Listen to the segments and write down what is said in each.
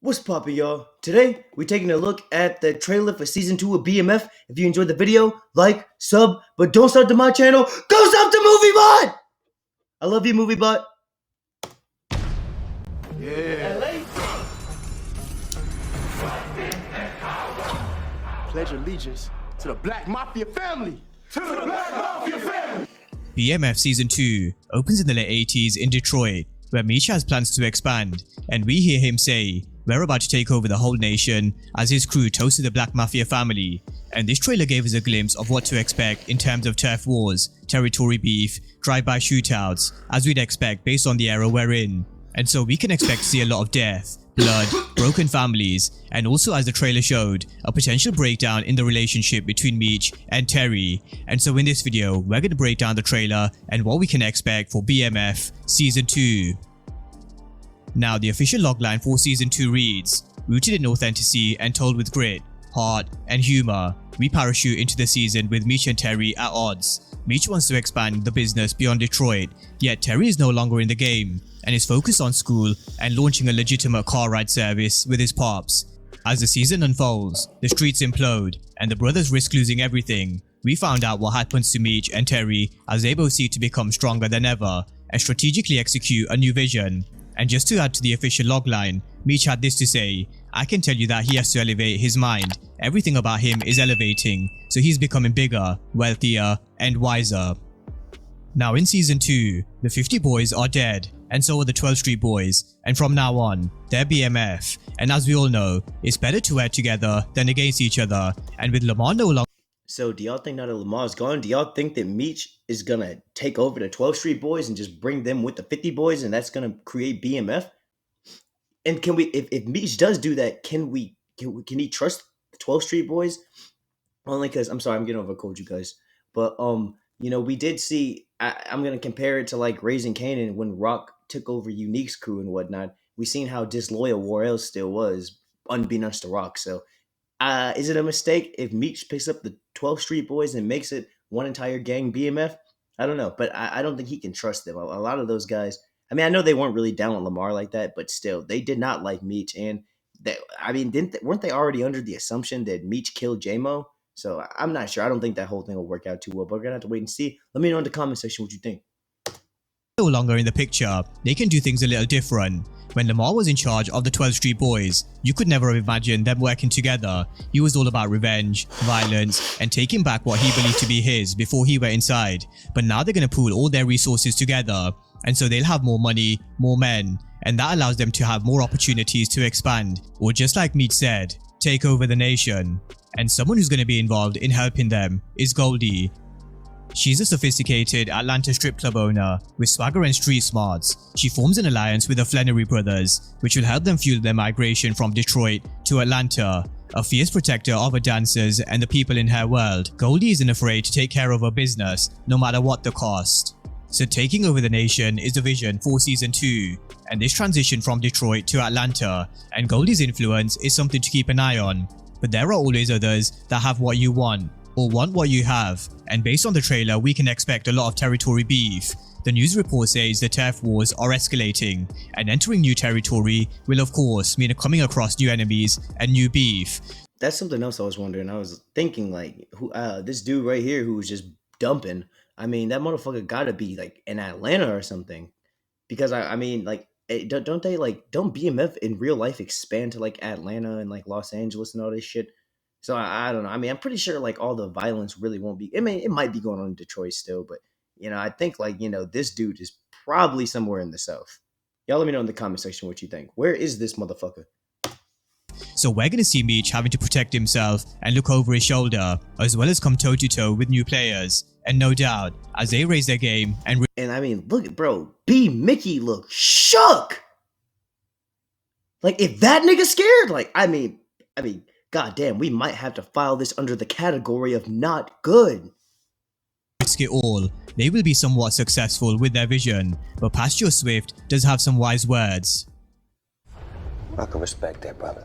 What's poppin', y'all? Today, we're taking a look at the trailer for Season 2 of BMF. If you enjoyed the video, like, sub, but don't sub to my channel. Go sub to MovieBot! I love you, MovieBot. Yeah. Pledge allegiance to the Black Mafia family. To the Black Mafia family. BMF Season 2 opens in the late 80s in Detroit, where Meech has plans to expand, and we hear him say, "We're about to take over the whole nation," as his crew toasted the Black Mafia family. And this trailer gave us a glimpse of what to expect in terms of turf wars, territory beef, drive-by shootouts, as we'd expect based on the era we're in. And so we can expect to see a lot of death, blood, broken families, and also, as the trailer showed, a potential breakdown in the relationship between Meech and Terry. And so in this video, we're going to break down the trailer and what we can expect for BMF Season 2. Now, the official logline for Season 2 reads, "Rooted in authenticity and told with grit, heart, and humor, we parachute into the season with Meech and Terry at odds. Meech wants to expand the business beyond Detroit, yet Terry is no longer in the game and is focused on school and launching a legitimate car ride service with his pops. As the season unfolds, the streets implode and the brothers risk losing everything. We found out what happens to Meech and Terry as they both seek to become stronger than ever and strategically execute a new vision." And just to add to the official logline, Meech had this to say, "I can tell you that he has to elevate his mind. Everything about him is elevating, so he's becoming bigger, wealthier, and wiser." Now in Season 2, the 50 boys are dead, and so are the 12th Street Boys, and from now on, they're BMF. And as we all know, it's better to work together than against each other, and with Lamar no longer— So, do y'all think now that Lamar's gone, do y'all think that Meech is gonna take over the 12th Street Boys and just bring them with the 50 boys and that's gonna create BMF? And can we, if Meech does do that, can he trust the 12th Street Boys? Only because, I'm sorry, I'm getting overcold, you guys. But, we did see, I'm gonna compare it to like Raising Kanan when Rock took over Unique's crew and whatnot. We seen how disloyal War-El still was, unbeknownst to Rock. So, is it a mistake if Meech picks up the 12th Street Boys and makes it one entire gang BMF? I don't know, but I don't think he can trust them. A lot of those guys, I mean, I know they weren't really down with Lamar like that, but still, they did not like Meech. And weren't they already under the assumption that Meech killed J-Mo? So I'm not sure. I don't think that whole thing will work out too well, but we're going to have to wait and see. Let me know in the comment section what you think. no longer in the picture, they can do things a little different. When Lamar was in charge of the 12th Street Boys, you could never have imagined them working together. He was all about revenge, violence, and taking back what he believed to be his before he went inside. But now they're going to pool all their resources together, and so they'll have more money, more men, and that allows them to have more opportunities to expand, or just like Meech said, take over the nation. And someone who's going to be involved in helping them is Goldie. She's a sophisticated Atlanta strip club owner with swagger and street smarts. She forms an alliance with the Flannery brothers, which will help them fuel their migration from Detroit to Atlanta. A fierce protector of her dancers and the people in her world, Goldie isn't afraid to take care of her business, no matter what the cost. So taking over the nation is the vision for Season 2, and this transition from Detroit to Atlanta, and Goldie's influence is something to keep an eye on. But there are always others that have what you want, or want what you have, and based on the trailer we can expect a lot of territory beef. The news report says the turf wars are escalating, and entering new territory will of course mean coming across new enemies and new beef. That's something else I was wondering. I was thinking like, this dude right here who was just dumping, I mean, that motherfucker gotta be like in Atlanta or something. Because I mean, like, don't BMF in real life expand to like Atlanta and like Los Angeles and all this shit? So I don't know. I mean, I'm pretty sure like all the violence really won't be. I mean, it might be going on in Detroit still, but I think like this dude is probably somewhere in the South. Y'all let me know in the comment section what you think. Where is this motherfucker? So we're gonna see Meech having to protect himself and look over his shoulder, as well as come toe to toe with new players. And no doubt, as they raise their game and I mean, look at bro, B Mickey look shook. Like if that nigga scared, like I mean. God damn, we might have to file this under the category of not good. risk it all, they will be somewhat successful with their vision, but Pastor Swift does have some wise words. I can respect that, brother.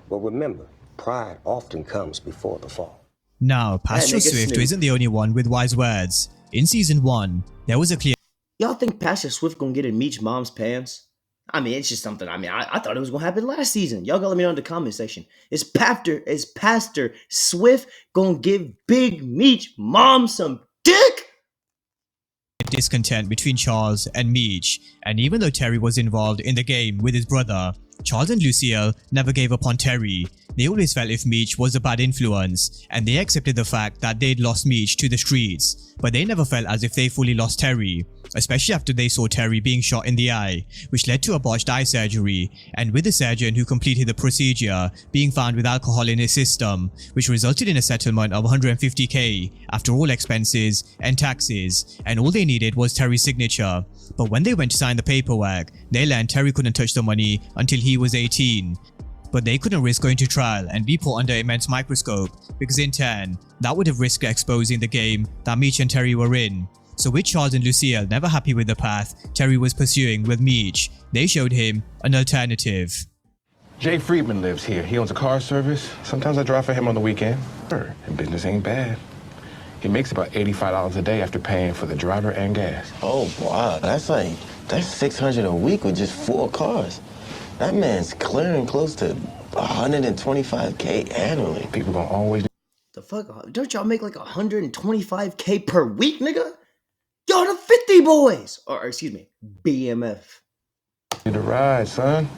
But remember, pride often comes before the fall. Now, Pastor Swift isn't the only one with wise words. In Season 1, there was a clear— Y'all think Pastor Swift gonna get in Meech's mom's pants? I mean, it's just something. I mean, I thought it was gonna happen last season. Y'all gotta let me know in the comment section. Pastor Swift gonna give Big Meech mom some dick? Discontent between Charles and Meech, and even though Terry was involved in the game with his brother, Charles and Lucille never gave up on Terry. They always felt if Meech was a bad influence, and they accepted the fact that they'd lost Meech to the streets, but they never felt as if they fully lost Terry, especially after they saw Terry being shot in the eye, which led to a botched eye surgery, and with the surgeon who completed the procedure being found with alcohol in his system, which resulted in a settlement of $150k after all expenses and taxes, and all they needed was Terry's signature. But when they went to sign the paperwork, they learned Terry couldn't touch the money until he was 18. But they couldn't risk going to trial and be put under immense microscope, because in turn, that would have risked exposing the game that Meech and Terry were in. So with Charles and Lucille never happy with the path Terry was pursuing with Meech, they showed him an alternative. Jay Friedman lives here. He owns a car service. Sometimes I drive for him on the weekend. Sure, and business ain't bad. He makes about $85 a day after paying for the driver and gas. Oh, wow. That's $600 a week with just 4 cars. That man's clearing close to $125k annually. People gonna always The fuck? Don't y'all make like $125k per week, nigga? Y'all the 50 boys! Or excuse me, BMF. need a ride, son.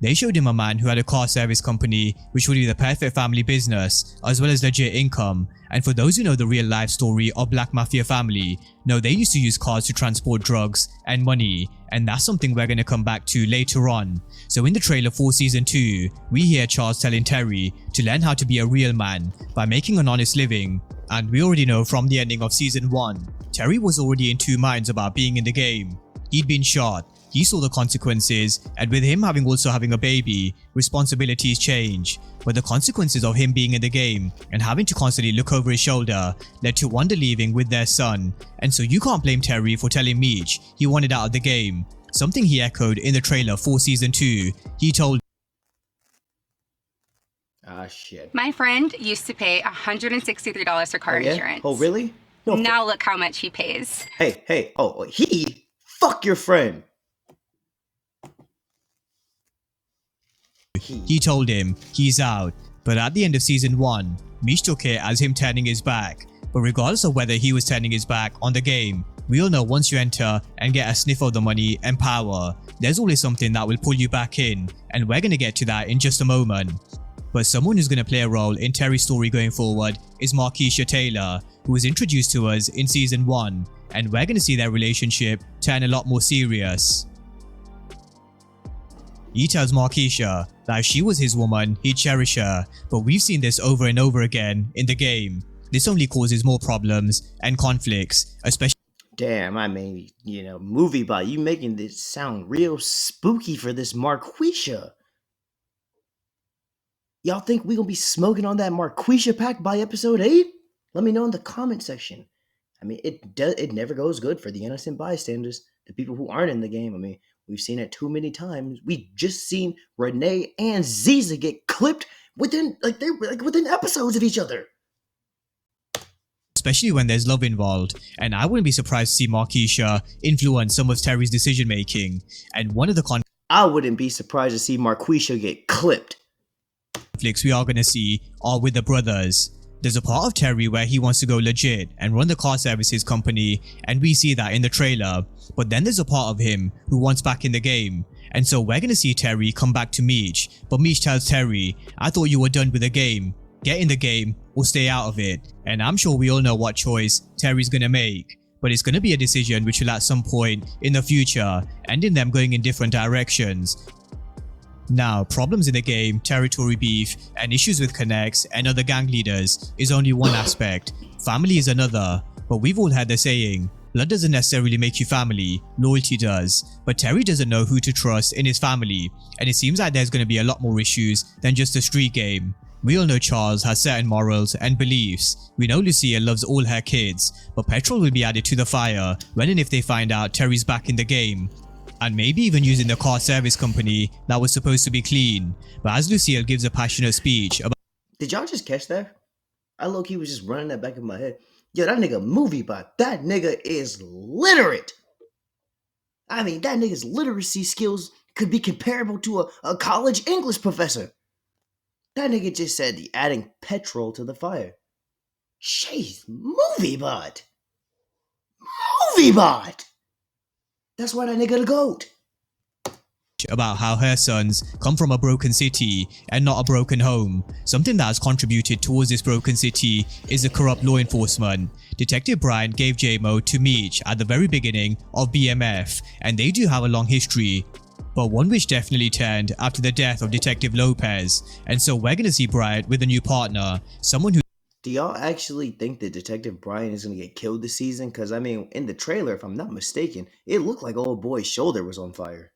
They showed him a man who had a car service company which would be the perfect family business as well as legit income, and for those who know the real life story of Black Mafia family, know they used to use cars to transport drugs and money, and that's something we're going to come back to later on. So in the trailer for season 2, we hear Charles telling Terry to learn how to be a real man by making an honest living, and we already know from the ending of season 1, Terry was already in two minds about being in the game. He'd been shot, he saw the consequences, and with him also having a baby, responsibilities change. But the consequences of him being in the game and having to constantly look over his shoulder led to Wanda leaving with their son. And so you can't blame Terry for telling Meech he wanted out of the game, something he echoed in the trailer for season 2. He told Shit. My friend used to pay $163 for car insurance. Oh, really? No, now look how much he pays. Hey, fuck your friend. He told him he's out, but at the end of season 1, Meech took it as him turning his back. But regardless of whether he was turning his back on the game, we all know once you enter and get a sniff of the money and power, there's always something that will pull you back in, and we're gonna get to that in just a moment. But someone who's gonna play a role in Terry's story going forward is Markeisha Taylor, who was introduced to us in season 1, and we're gonna see their relationship turn a lot more serious. He tells Markeisha that if she was his woman, he'd cherish her, but we've seen this over and over again in the game. This only causes more problems and conflicts, especially. Damn, I mean, movie by you making this sound real spooky for this Marquisha. Y'all think we gonna be smoking on that Marquisha pack by episode 8? Let me know in the comment section. I mean, it never goes good for the innocent bystanders, the people who aren't in the game. I mean, we've seen it too many times. We just seen Renee and Ziza get clipped within episodes of each other. Especially when there's love involved, and I wouldn't be surprised to see Markeisha influence some of Terry's decision making. And one of the I wouldn't be surprised to see Marquisha get clipped. conflicts we are going to see are with the brothers. There's a part of Terry where he wants to go legit and run the car services company, and we see that in the trailer, but then there's a part of him who wants back in the game. And so we're going to see Terry come back to Meech, but Meech tells Terry, I thought you were done with the game. Get in the game or stay out of it. And I'm sure we all know what choice Terry's going to make, but it's going to be a decision which will at some point in the future end in them going in different directions. Now, problems in the game, territory beef, and issues with connects and other gang leaders is only one aspect. Family is another, but we've all heard the saying, blood doesn't necessarily make you family, loyalty does. But Terry doesn't know who to trust in his family, and it seems like there's going to be a lot more issues than just a street game. We all know Charles has certain morals and beliefs. We know Lucille loves all her kids, but petrol will be added to the fire when and if they find out Terry's back in the game. And maybe even using the car service company that was supposed to be clean. But as Lucille gives a passionate speech about— Did y'all just catch that? I low-key was just running that back in my head. Yo, that nigga movie bot, that nigga is literate. I mean, that nigga's literacy skills could be comparable to a college English professor. That nigga just said the adding petrol to the fire. Jeez, movie bot. Movie bot. That's why that nigga the GOAT. About how her sons come from a broken city and not a broken home. Something that has contributed towards this broken city is the corrupt law enforcement. Detective Brian gave J-Mo to Meech at the very beginning of BMF, and they do have a long history, but one which definitely turned after the death of Detective Lopez. And so we're gonna see Brian with a new partner, someone who... Do y'all actually think that Detective Brian is gonna get killed this season? Because I mean, in the trailer, if I'm not mistaken, it looked like old boy's shoulder was on fire.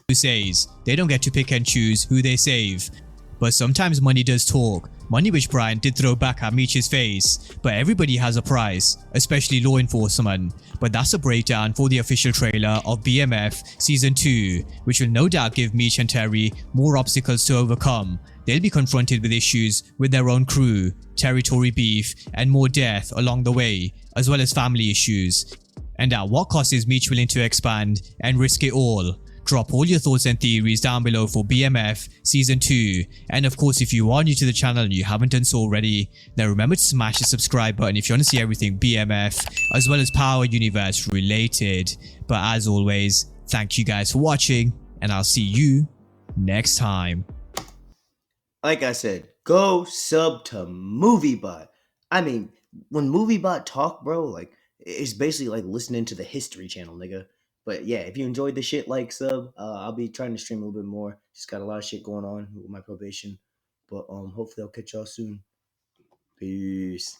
Who says they don't get to pick and choose who they save. But sometimes money does talk, money which Brian did throw back at Meech's face, but everybody has a price, especially law enforcement. But that's a breakdown for the official trailer of BMF Season 2, which will no doubt give Meech and Terry more obstacles to overcome. They'll be confronted with issues with their own crew, territory beef, and more death along the way, as well as family issues. And at what cost is Meech willing to expand and risk it all? Drop all your thoughts and theories down below for BMF Season 2. And of course, if you are new to the channel and you haven't done so already, then remember to smash the subscribe button if you want to see everything BMF as well as Power Universe related. But as always, thank you guys for watching, and I'll see you next time. Like I said, go sub to MovieBot. I mean, when MovieBot talk, bro, like, it's basically like listening to the History Channel, nigga. But yeah, if you enjoyed the shit, like, sub. I'll be trying to stream a little bit more. Just got a lot of shit going on with my probation. But hopefully I'll catch y'all soon. Peace.